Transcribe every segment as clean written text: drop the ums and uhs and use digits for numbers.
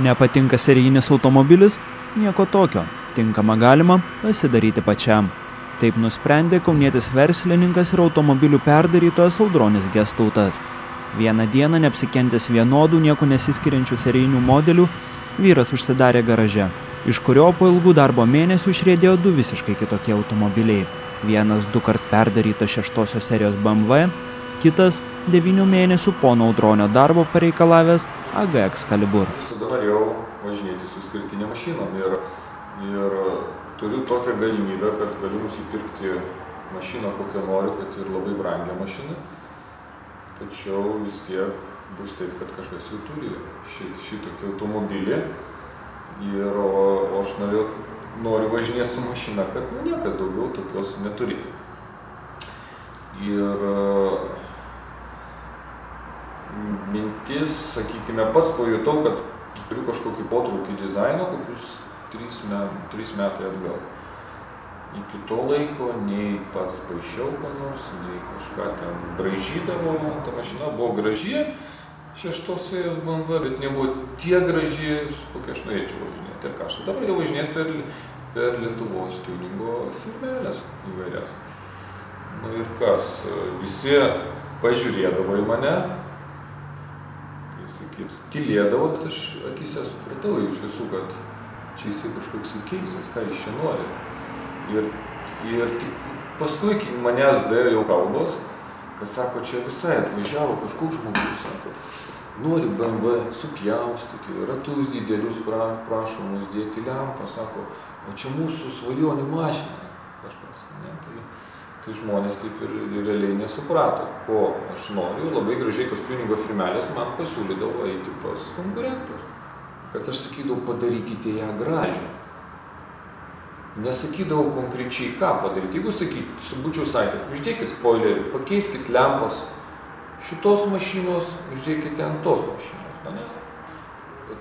Nepatinka serijinis automobilis? Nieko tokio. Tinkamą galima pasidaryti pačiam. Taip nusprendė kaunietis verslininkas ir automobilių perdarytojas Audronis Gestautas. Vieną dieną, neapsikentęs vienodų, nieko nesiskiriančių serijinių modelių, vyras užsidarė garaže, iš kurio po ilgų darbo mėnesių išriedėjo du visiškai kitokie automobiliai. Vienas 2-kart perdarytas 6 serijos BMW, kitas 9 mėnesių pono Audronio darbo pareikalavęs AG Excalibur. Visada norėjau važinėti su išskirtinė mašinom ir turiu tokią galimybę, kad galiu nusipirkti mašiną, kokią noriu, kad ir labai brangią mašiną. Tačiau vis tiek bus taip, kad kažkas jau turi šitokį automobilį o aš noriu važinėti su mašina, kad niekas daugiau tokios neturėtų. Ir mintis, sakykime, pats pajutau, kad turiu kažkokį potraukį dizaino, kokius 3 metai atgal. Iki to laiko nei pats paišiau ką nors, nei kažką ten braižydavau. Ta mašina buvo graži, 6 serijos BMW, bet nebuvo tiek graži, kokia aš norėčiau važinėti. Ir ką aš tada pradėjau važinėti per Lietuvos tuningo firmelės įvairias. Nu ir kas, visi pažiūrėdavo į mane, kai sakyt, tylėdavo, bet aš akyse supratau iš visų, kad čia jisai kažkoks keistas, ką jis čia nori. Ir tik paskui manęs dėjo jau kalbos, kad sako, čia visai atvažiavo kažkoks žmogus, sako, nori BMW supjaustyti, ratus didelius prašomus dėti lempą, sako, o čia mūsų svajonių mašina kažkas. Ne? Tai žmonės taip ir realiai nesuprato, ko aš noriu. Labai gražiai tos tuningo firmelės man pasiūlydavo eiti pas konkurentus. Kad aš sakydavau, padarykite ją gražią. Nesakydavau konkrečiai, ką padaryti. Jeigu būčiau sakęs, uždėkit spoilerį, pakeiskit lempas šitos mašinos, uždėkite ant tos mašinos. Ne?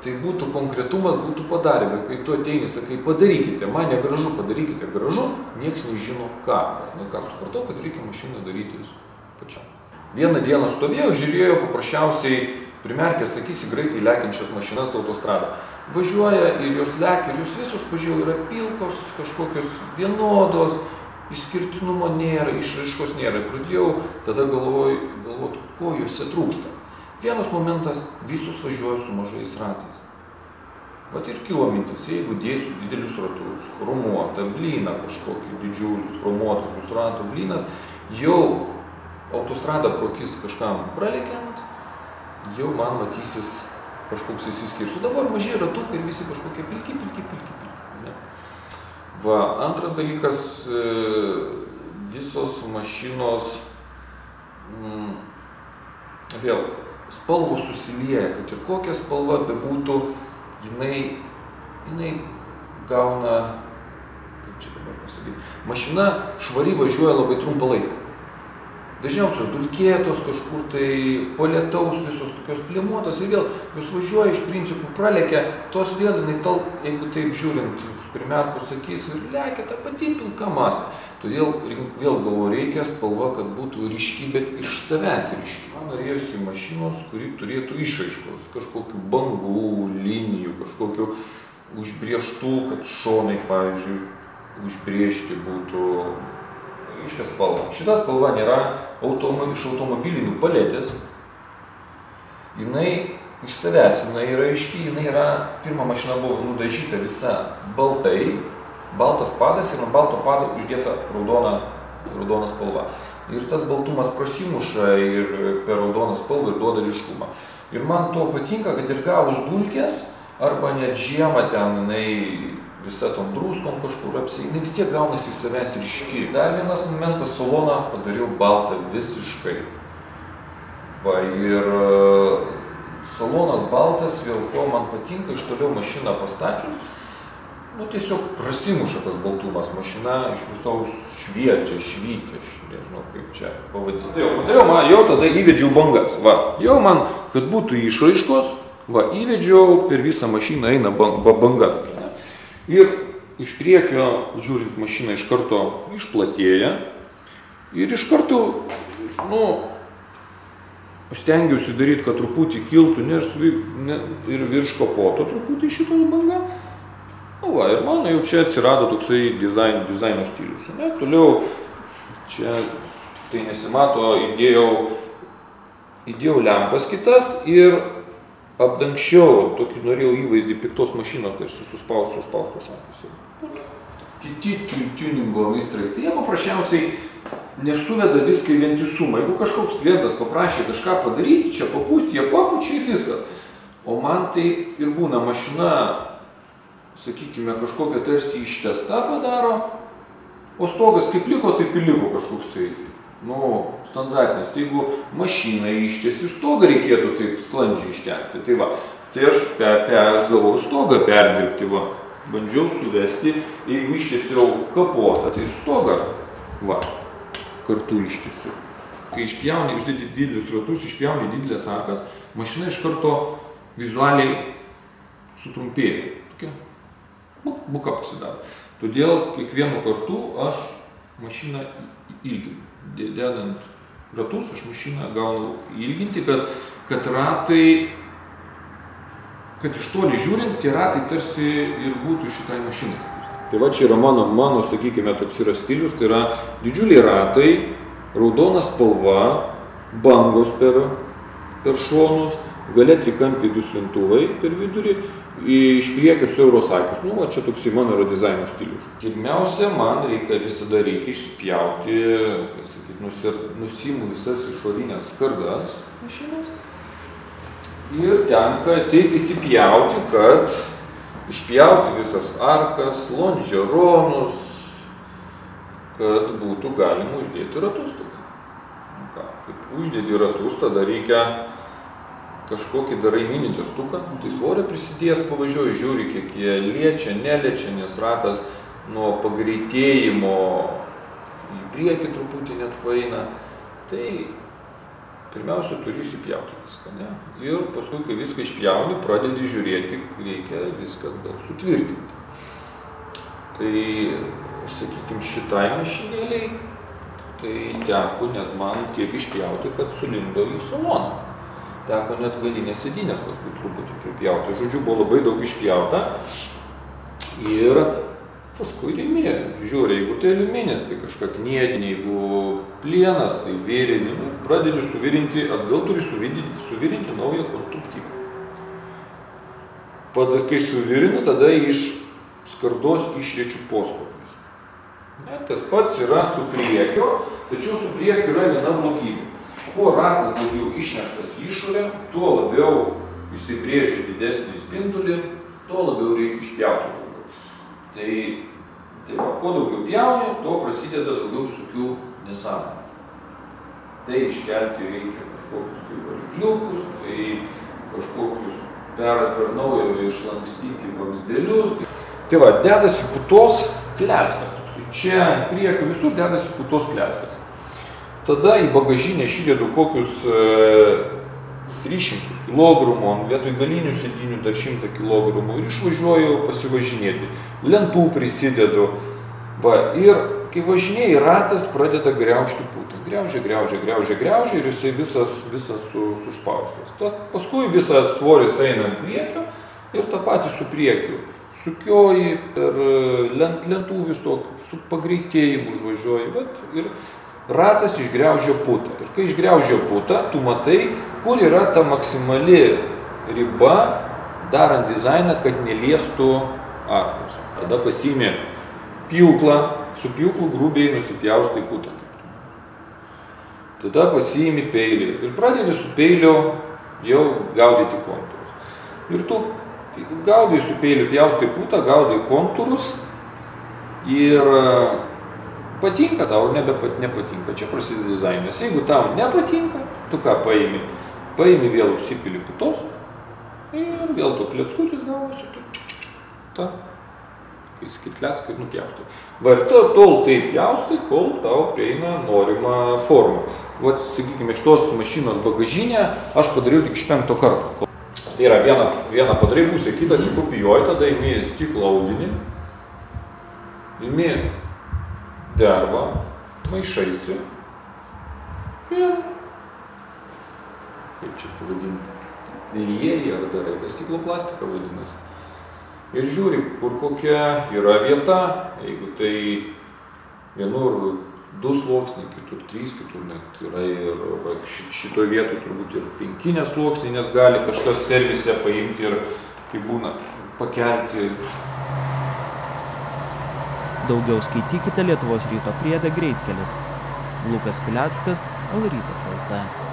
Tai būtų konkretumas, būtų padarę, bet kai tu ateini, sakai, padarykite, man negražu, padarykite gražu, nieks nežino ką. Nu ką, supratau, kad reikia mašiną daryti pačiam. Vieną dieną stovėjau, žiūrėjau, paprasčiausiai primerkęs akis į greitai lekiančias mašinas autostradą. Važiuoja ir jos lekia, ir jos visos, pažiūrėjau, yra pilkos, kažkokios vienodos, išskirtinumo nėra, išraiškos nėra. Pradėjau tada galvoti, ko juose trūksta. Vienas momentas, visus važiuoja su mažais ratais. Vat ir kilo mintis, jeigu dėsiu didelius ratus, chromuotą blyną kažkokį didžiulius, chromuotus ratų blynas, jau autostrada pro akis kažkam pralekiant, jau man matysis kažkoks įsiskirsiu. Dabar maži ratukai ir visi kažkokie pilki. Ne? Va, antras dalykas, visos mašinos, vėl, spalvos susilieja, kad ir kokia spalva bebūtų, jinai gauna, kaip čia dabar pasakyti, mašina švari važiuoja labai trumpą laiką. Dažniausios dulkėtos kažkur tai po lietaus visos tokios plėmuotos ir vėl jos važiuoja iš principų pralekia, tos vėl jinai jeigu taip žiūrint, primerkus akis ir lekia ta pati pilka masė. Todėl vėl galvoju, reikia spalva, kad būtų ryški, bet iš savęs ryški. Man norėjusi mašinos, kuri turėtų išraiškos, kažkokių bangų, linijų, kažkokių užbrieštų, kad šonai, pavyzdžiui, užbriežti būtų ryškia spalva. Šita spalva nėra iš automobilinių paletės. Jinai iš savęs, jinai yra aiški, jinai yra, pirma mašina buvo nudažyta visa baltai, baltas padas ir ant balto pado uždėta raudona spalva. Ir tas baltumas prasimuša ir per raudoną spalvą ir duoda ryškumą. Ir man to patinka, kad ir gavus dulkės, arba net žiemą ten jinai visa tom druskom kažkur jinai vis tiek gaunasi iš savęs ryški. Dar vienas momentas, saloną padariau baltą visiškai. Va, ir salonas baltas, vėl ko man patinka, iš toliau mašiną pastačius, tiesiog prasimuša tas baltumas, mašina iš visos šviečia, aš nežinau kaip čia pavadinti. Jau tada įvedžiau bangas, va, jau man, kad būtų išraiškos, va, įvedžiau per visą mašiną eina banga. Ir iš priekio, žiūrint, mašina iš karto išplatėja ir iš karto, stengiausi daryti, kad truputį kiltų ir virš kapoto truputį šitos banga. Va, ir mano jau čia atsirado toksai dizaino stilius. Ne? Toliau, čia tai nesimato, įdėjau lempas kitas ir apdangščiau, tokį norėjau įvaizdį piktos mašinos, tarsi suspaustos akys. Kiti tuningo meistrai, tai jie paprasčiausiai nesuveda viską į vientisumą. Jeigu kažkoks klientas paprašė kažką padaryti, čia papūsti, jie papučia ir viskas. O man taip ir būna mašina, sakykime, kažkokią tarsi ištesta padaro, o stogas kaip liko, taip ir liko kažkoksai, standartinis. Tai jeigu mašiną ištesi ir stogą reikėtų taip sklandžiai ištesti, tai va, tai aš gavau stogą perdirbti, va, bandžiau suvesti, jeigu ištesiau kapotą, tai ir stogą, va, kartu ištesiu. Kai išpjauni, išdėdi didelius ratus, išpjauni didelės arkas, mašina iš karto vizualiai sutrumpėja. Tokia buka pasidaro. Todėl kiekvienu kartu aš mašiną ilginu. Dedant ratus, aš mašiną gaunu ilginti, kad ratai, kad iš toli žiūrint, tie ratai tarsi ir būtų šitai mašinai skirti. Tai va, čia yra mano, sakykime, toks yra stilius, tai yra didžiuliai ratai, raudona spalva, bangos per šonus, gale trikampiai duslintuvai per vidurį, iš priekio siauros akys. Va, čia toksai mano yra dizaino stilius. Pirmiausia, man reikia išspjauti, nusiimu visas išorinės skardas mašinos ir tenka taip įsipjauti, kad išpjauti visas arkas, lonžeronus, kad būtų galima uždėti ratus. Kaip uždėdi ratus, tada reikia kažkokį darai mini testuką, tai svorio prisidėjęs pavažiuoju, žiūri, kiek jie liečia, neliečia, nes ratas nuo pagreitėjimo į priekį truputį net paeina. Tai pirmiausia, turi įsipjauti viską, ne? Ir paskui, kai viską išpjauni, pradedi žiūrėti, reikia viską gal sutvirtinti. Tai, sakykime, šitai mašinėliai, tai teko net man tiek išpjauti, kad sulindo į saloną. Teko net galinės sėdynės paskui truputį pripjauti. Žodžiu, buvo labai daug išpjauta. Ir paskui rimi, žiūri, jeigu tai aliuminis, tai kažką kniedinė, jeigu plienas, tai vėrinį. Pradedi suvirinti, atgal turi suvirinti naują konstruktyvą. Kai suvirini, tada iš skardos išriečiu poskopius. Tas pats yra su priekio, tačiau su priekiu yra viena blogybė. Kuo ratas daugiau išneštas į išorę, tuo labiau įsibrėžia didesnį spindulį, tuo labiau reikia išpjauti daugiau. Tai va, kuo daugiau pjauni, tuo prasideda daugiau visokių nesąmonių. Tai iškelti reikia kažkokius varikliukus, tai kažkokius per naujo išlankstyti vamzdelius. Tai va, dedasi putos kleckas. Čia priekio visur dedasi putos kleckas. Tada į bagažinę aš įdedu kokius 300 kg, vietoj galinių sėdynių dar 100 kg ir išvažiuoju pasivažinėti. Lentų prisidedu. Va, ir kai važinėjai, ratas pradeda griaužti putą. Griaužia ir jisai visas suspaustas. Paskui visas svoris eina ant priekio ir tą patį su priekiu. Sukioji per lentų visokių, su pagreitėjimu užvažiuoji. Ir ratas išgriaužia putą. Ir kai išgriaužia putą, tu matai, kur yra ta maksimali riba, darant dizainą, kad neliestų arkos. Tada pasiimi pjūklą, su pjūklu grubiai nusipjaustai putą. Tada pasiimi peilį ir pradedi su peiliu jau gaudyti kontūrus. Ir tu gaudai su peiliu, pjaustai putą, gaudai kontūrus ir patinka tau, nepatinka, čia prasideda dizainas. Jeigu tau nepatinka, tu ką paimi? Paimi vėl užsipili putos ir vėl to kleskutis gavosi. Kai sakyt kleckai, nupjaustai. Va ir tol tai pjaustai, kol tau prieina norima forma. Vat, sakykime, šitos mašinos bagažinę aš padariau tik iš 5 karto. Tai yra viena padarai pusė, kitą įkopijuoji, tada imi stiklo audinį, imi dervą, maišaisi ir kaip čia pavadinti, lieji ar darai, tai stiklo plastika vadinasi. Ir žiūri, kur kokia yra vieta, jeigu tai vienur 2 sluoksniai, kitur 3, kitur net yra ir šitoj vietoj turbūt ir 5 sluoksniai, nes gali kažkas servise paimti ir, kaip būna, pakelti. Daugiau skaitykite Lietuvos ryto priede Greitkelis. Lukas Pileckas, LRytas LT.